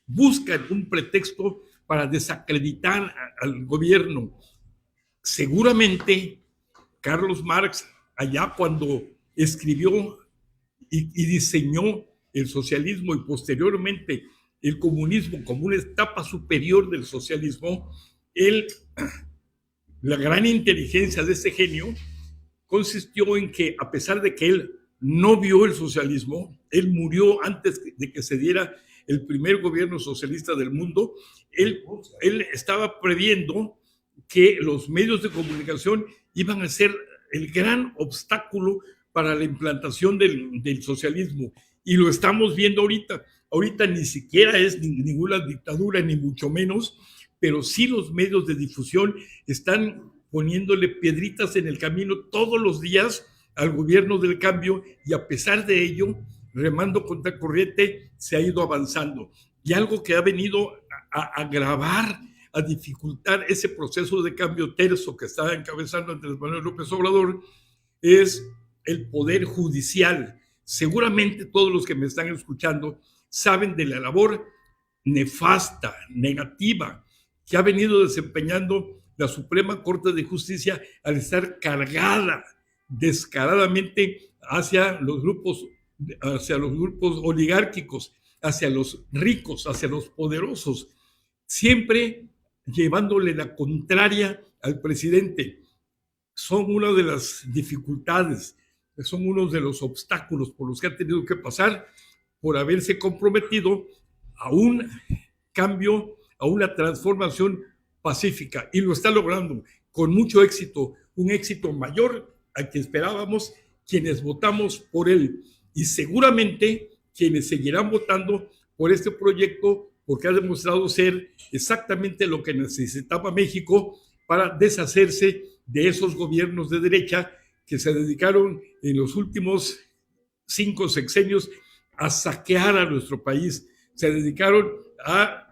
Buscan un pretexto para desacreditar al gobierno. Seguramente Carlos Marx, allá cuando escribió y diseñó el socialismo y posteriormente el comunismo como una etapa superior del socialismo, la gran inteligencia de ese genio consistió en que, a pesar de que él no vio el socialismo, él murió antes de que se diera el primer gobierno socialista del mundo, él estaba previendo que los medios de comunicación iban a ser el gran obstáculo para la implantación del socialismo. Y lo estamos viendo ahorita. Ahorita ni siquiera es ninguna dictadura, ni mucho menos, pero sí los medios de difusión están poniéndole piedritas en el camino todos los días al gobierno del cambio y a pesar de ello, remando contra corriente, se ha ido avanzando. Y algo que ha venido a agravar, a dificultar ese proceso de cambio terso que está encabezando Andrés Manuel López Obrador es el Poder Judicial. Seguramente todos los que me están escuchando saben de la labor nefasta, negativa, que ha venido desempeñando la Suprema Corte de Justicia al estar cargada descaradamente hacia los grupos oligárquicos, hacia los ricos, hacia los poderosos, siempre llevándole la contraria al presidente. son una de las dificultades, son uno de los obstáculos por los que ha tenido que pasar por haberse comprometido a un cambio, a una transformación pacífica, y lo está logrando con mucho éxito, un éxito mayor al que esperábamos quienes votamos por él, y seguramente quienes seguirán votando por este proyecto, porque ha demostrado ser exactamente lo que necesitaba México para deshacerse de esos gobiernos de derecha que se dedicaron en los últimos 5 sexenios a saquear a nuestro país, se dedicaron a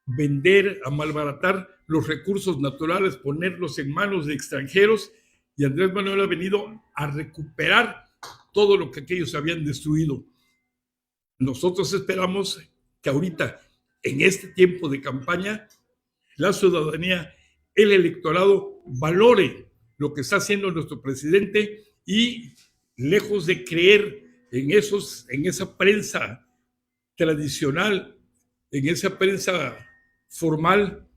vender, a malbaratar los recursos naturales, ponerlos en manos de extranjeros, y Andrés Manuel ha venido a recuperar todo lo que aquellos habían destruido. Nosotros esperamos que ahorita, en este tiempo de campaña, la ciudadanía, el electorado, valore lo que está haciendo nuestro presidente y, lejos de creer en esa prensa tradicional, en esa prensa formal,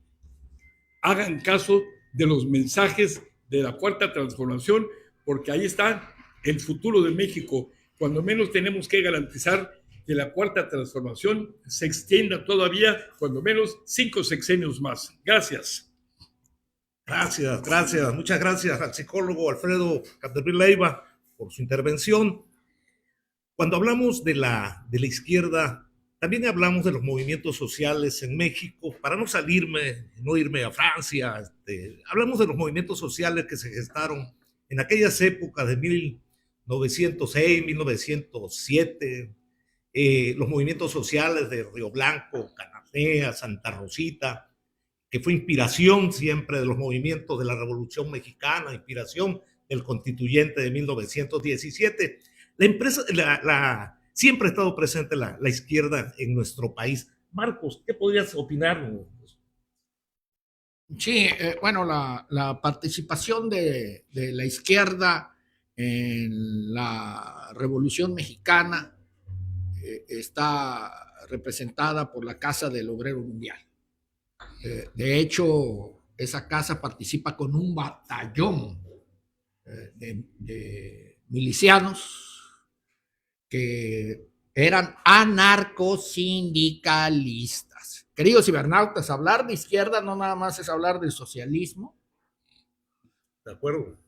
hagan caso de los mensajes de la Cuarta Transformación, porque ahí está el futuro de México. Cuando menos tenemos que garantizar que la Cuarta Transformación se extienda todavía, cuando menos 5 sexenios más. Gracias. Gracias. Muchas gracias al psicólogo Alfredo Capdeville Leiva por su intervención. Cuando hablamos de la izquierda, también hablamos de los movimientos sociales en México, para no irme a Francia. Hablamos de los movimientos sociales que se gestaron en aquellas épocas de 1906, 1907, los movimientos sociales de Río Blanco, Cananea, Santa Rosita, que fue inspiración siempre de los movimientos de la Revolución Mexicana, inspiración del Constituyente de 1917. Siempre ha estado presente la izquierda en nuestro país. Marcos, ¿qué podrías opinar? Sí, bueno, la participación de la izquierda en la Revolución Mexicana está representada por la Casa del Obrero Mundial. De hecho, esa casa participa con un batallón de milicianos que eran anarcosindicalistas. Queridos cibernautas, hablar de izquierda no nada más es hablar del socialismo. De acuerdo.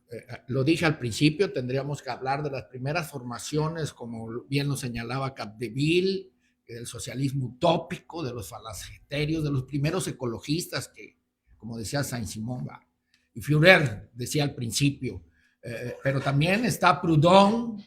Lo dije al principio, tendríamos que hablar de las primeras formaciones, como bien lo señalaba Capdeville, del socialismo utópico, de los falaceterios, de los primeros ecologistas que, como decía Saint-Simon y Führer decía al principio, pero también está Proudhon,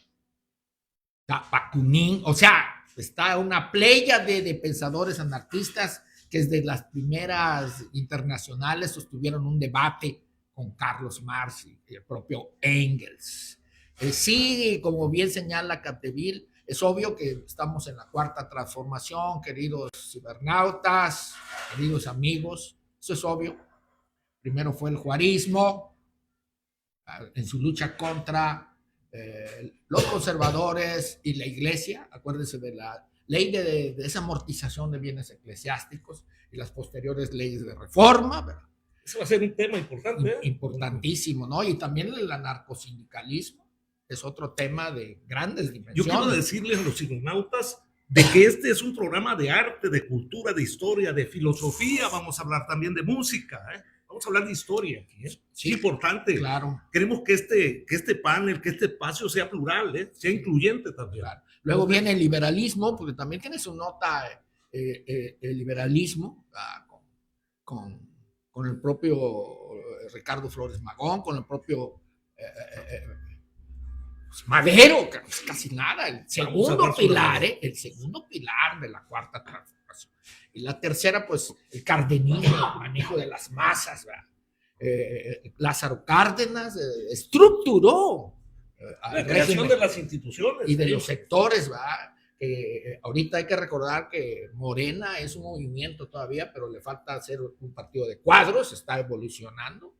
está Bakunin, o sea, está una playa de pensadores anarquistas que desde las primeras internacionales sostuvieron un debate con Carlos Marx y el propio Engels. Sí, como bien señala Capdeville, es obvio que estamos en la Cuarta Transformación, queridos cibernautas, queridos amigos, eso es obvio. Primero fue el juarismo, en su lucha contra los conservadores y la iglesia. Acuérdense de la ley de esa amortización de bienes eclesiásticos y las posteriores leyes de reforma, ¿verdad? Eso va a ser un tema importante. Importantísimo, ¿no? Y también el anarcosindicalismo es otro tema de grandes dimensiones. Yo quiero decirles a los cibernautas de que este es un programa de arte, de cultura, de historia, de filosofía. Vamos a hablar también de música, Vamos a hablar de historia aquí, Sí, es importante. Claro. Queremos que este panel, que este espacio sea plural, sea incluyente también. Claro. Luego viene el liberalismo, porque también tiene su nota el liberalismo con el propio Ricardo Flores Magón, con el propio Madero, casi nada. El segundo pilar de la Cuarta Transformación. Y la tercera, pues, el cardenismo, el manejo de las masas, Lázaro Cárdenas estructuró la creación de las instituciones y de los sectores, ahorita hay que recordar que Morena es un movimiento todavía, pero le falta ser un partido de cuadros, está evolucionando.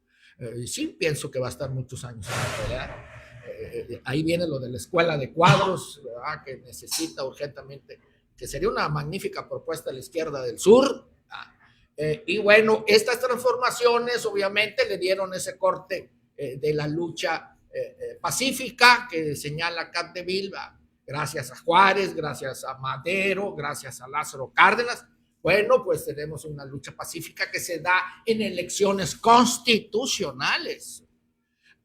Sí, pienso que va a estar muchos años en la pelea. Ahí viene lo de la escuela de cuadros, ¿verdad? Que necesita urgentemente, que sería una magnífica propuesta de la izquierda del sur. Y bueno, estas transformaciones obviamente le dieron ese corte de la lucha pacífica que señala Capdeville, gracias a Juárez, gracias a Madero, gracias a Lázaro Cárdenas. Bueno, pues tenemos una lucha pacífica que se da en elecciones constitucionales,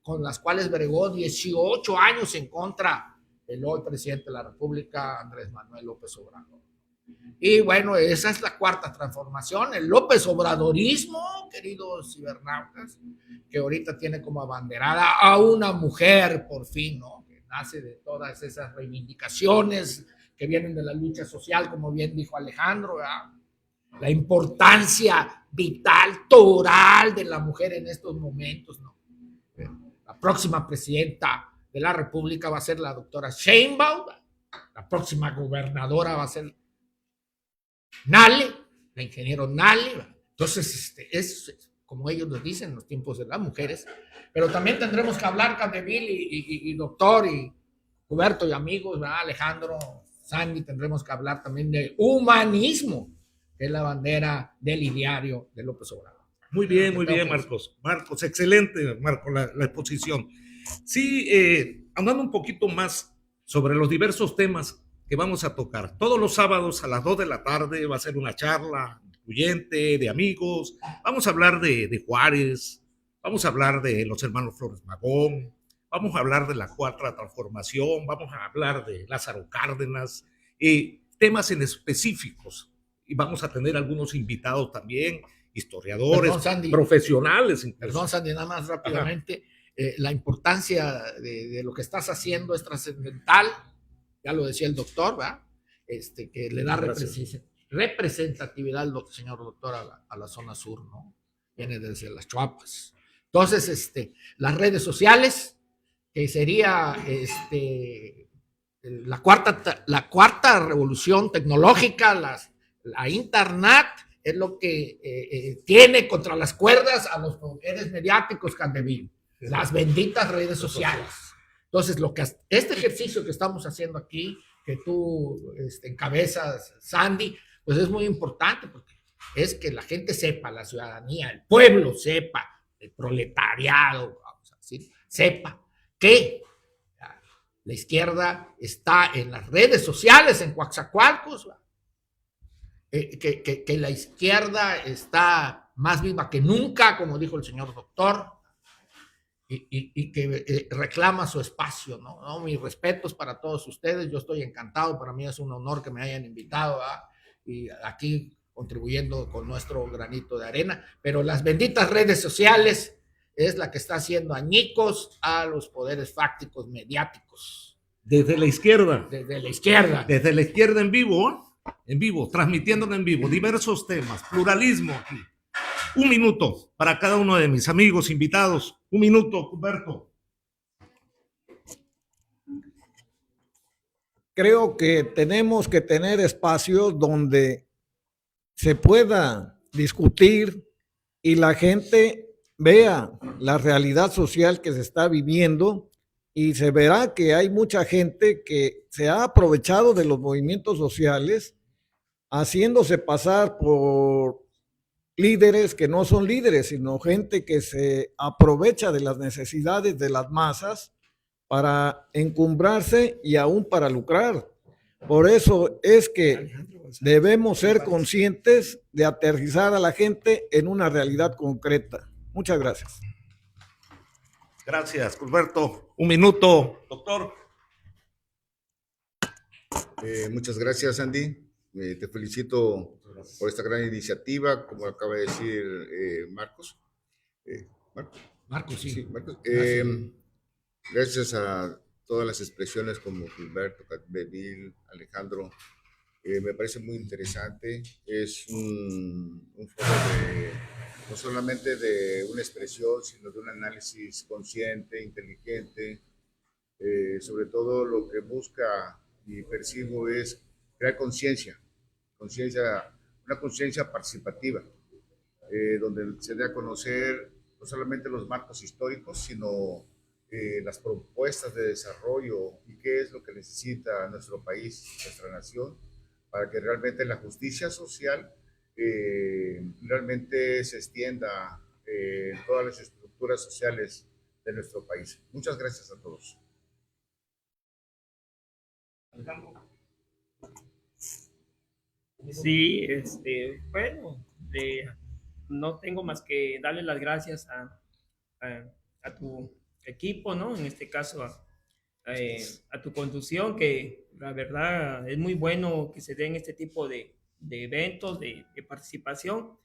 con las cuales bregó 18 años en contra del hoy presidente de la República, Andrés Manuel López Obrador. Y bueno, esa es la cuarta transformación, el López Obradorismo, queridos cibernautas, que ahorita tiene como abanderada a una mujer, por fin, ¿no? Que nace de todas esas reivindicaciones que vienen de la lucha social, como bien dijo Alejandro, ¿verdad? La importancia vital, toral de la mujer en estos momentos, ¿no? La próxima presidenta de la República va a ser la doctora Sheinbaum, la próxima gobernadora va a ser Nale, la ingeniero Nale. Entonces, es como ellos nos dicen, los tiempos de las mujeres, pero también tendremos que hablar, Capdeville y doctor, y Huberto y amigos, ¿verdad? Alejandro, Sandy, tendremos que hablar también de humanismo, que es la bandera del ideario de López Obrador. Muy bien, Marcos. Marcos, excelente, Marcos, la exposición. Sí, hablando un poquito más sobre los diversos temas que vamos a tocar. Todos los sábados a las 2 de la tarde va a ser una charla incluyente de amigos. Vamos a hablar de Juárez, vamos a hablar de los hermanos Flores Magón, vamos a hablar de la cuarta transformación, vamos a hablar de Lázaro Cárdenas, temas en específicos. Y vamos a tener algunos invitados también, historiadores, Perdón, Sandy, profesionales. Perdón, Sandy, nada más rápidamente. La importancia de lo que estás haciendo es trascendental, ya lo decía el doctor, ¿verdad? Que le da representatividad al señor doctor a la zona sur, ¿no? Viene desde las Chuapas. Entonces, las redes sociales, que sería la cuarta revolución tecnológica, la internet, es lo que tiene contra las cuerdas a los poderes mediáticos, Capdeville, las benditas redes sociales. Entonces, este ejercicio que estamos haciendo aquí, que tú encabezas, Sandy, pues es muy importante, porque es que la gente sepa, la ciudadanía, el pueblo sepa, el proletariado, vamos a decir, sepa que la izquierda está en las redes sociales, en Coatzacoalcos, que la izquierda está más viva que nunca, como dijo el señor doctor, y que reclama su espacio, ¿no? Mis respetos para todos ustedes, yo estoy encantado, para mí es un honor que me hayan invitado, ¿verdad? Y aquí contribuyendo con nuestro granito de arena, pero las benditas redes sociales es la que está haciendo añicos a los poderes fácticos mediáticos. Desde la izquierda. Desde la izquierda. Desde la izquierda en vivo, transmitiendo en vivo, diversos temas, pluralismo aquí. Un minuto para cada uno de mis amigos invitados. Un minuto, Humberto. Creo que tenemos que tener espacios donde se pueda discutir y la gente vea la realidad social que se está viviendo, y se verá que hay mucha gente que se ha aprovechado de los movimientos sociales haciéndose pasar por líderes que no son líderes, sino gente que se aprovecha de las necesidades de las masas para encumbrarse y aún para lucrar. Por eso es que debemos ser conscientes de aterrizar a la gente en una realidad concreta. Muchas gracias. Gracias, Humberto. Un minuto, doctor. Muchas gracias, Andy. Te felicito por esta gran iniciativa, como acaba de decir Marcos. Marcos, sí. Marcos. Gracias a todas las expresiones como Humberto, Capdeville, Alejandro. Me parece muy interesante. Es un foro no solamente de una expresión, sino de un análisis consciente, inteligente. Sobre todo lo que busca y percibo es crear conciencia, una conciencia participativa, donde se dé a conocer no solamente los marcos históricos, sino las propuestas de desarrollo y qué es lo que necesita nuestro país, nuestra nación, para que realmente la justicia social realmente se extienda en todas las estructuras sociales de nuestro país. Muchas gracias a todos. Sí, bueno, no tengo más que darle las gracias a tu equipo, ¿no? En este caso a tu conducción, que la verdad es muy bueno que se den este tipo de eventos, de participación,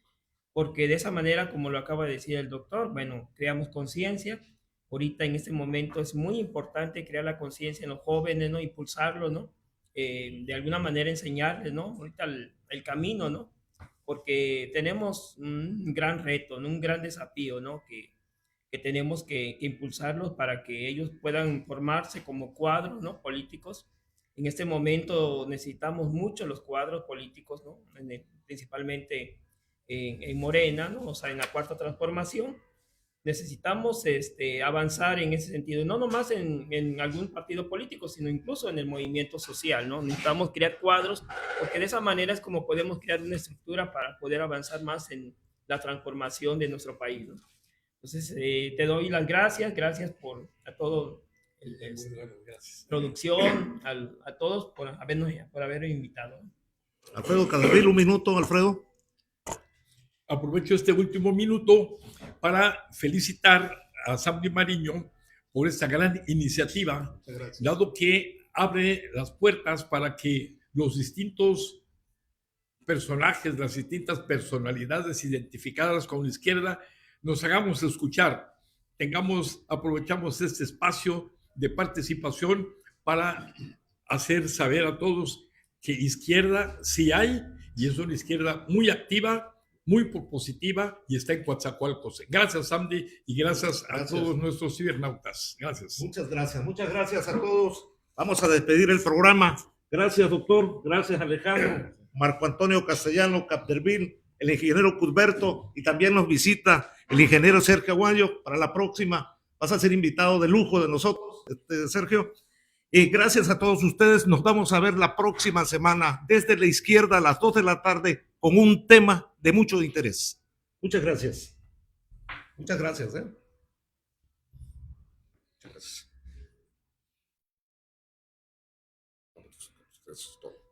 porque de esa manera, como lo acaba de decir el doctor, bueno, creamos conciencia. Ahorita en este momento es muy importante crear la conciencia en los jóvenes, ¿no? Impulsarlos, ¿no? De alguna manera enseñarles, ¿no? Ahorita el camino, ¿no? Porque tenemos un gran reto, ¿no? Un gran desafío, ¿no? Que tenemos que impulsarlos para que ellos puedan formarse como cuadros, ¿no? Políticos. En este momento necesitamos mucho los cuadros políticos, ¿no? Principalmente en Morena, ¿no? O sea, en la cuarta transformación. Necesitamos avanzar en ese sentido, no nomás en algún partido político, sino incluso en el movimiento social, ¿no? Necesitamos crear cuadros, porque de esa manera es como podemos crear una estructura para poder avanzar más en la transformación de nuestro país, ¿no? Entonces, te doy las gracias, gracias a todo, producción, a todos por habernos invitado. Alfredo Calderil, un minuto, Alfredo. Aprovecho este último minuto para felicitar a Sandy Mariño por esta gran iniciativa, dado que abre las puertas para que los distintos personajes, las distintas personalidades identificadas con la izquierda, nos hagamos escuchar, aprovechamos este espacio de participación para hacer saber a todos que izquierda sí hay, y es una izquierda muy activa, muy propositiva, y está en Coatzacoalcos. Gracias, Sandy, y gracias a todos nuestros cibernautas. Gracias. Muchas gracias a todos. Vamos a despedir el programa. Gracias, doctor. Gracias, Alejandro. Marco Antonio Castellano, Capderville, el ingeniero Cusberto, y también nos visita el ingeniero Sergio Aguayo. Para la próxima vas a ser invitado de lujo de nosotros, Sergio. Y gracias a todos ustedes. Nos vamos a ver la próxima semana desde la izquierda a las 2 de la tarde con un tema de mucho interés. Muchas gracias. Muchas gracias. Muchas gracias. Eso es todo.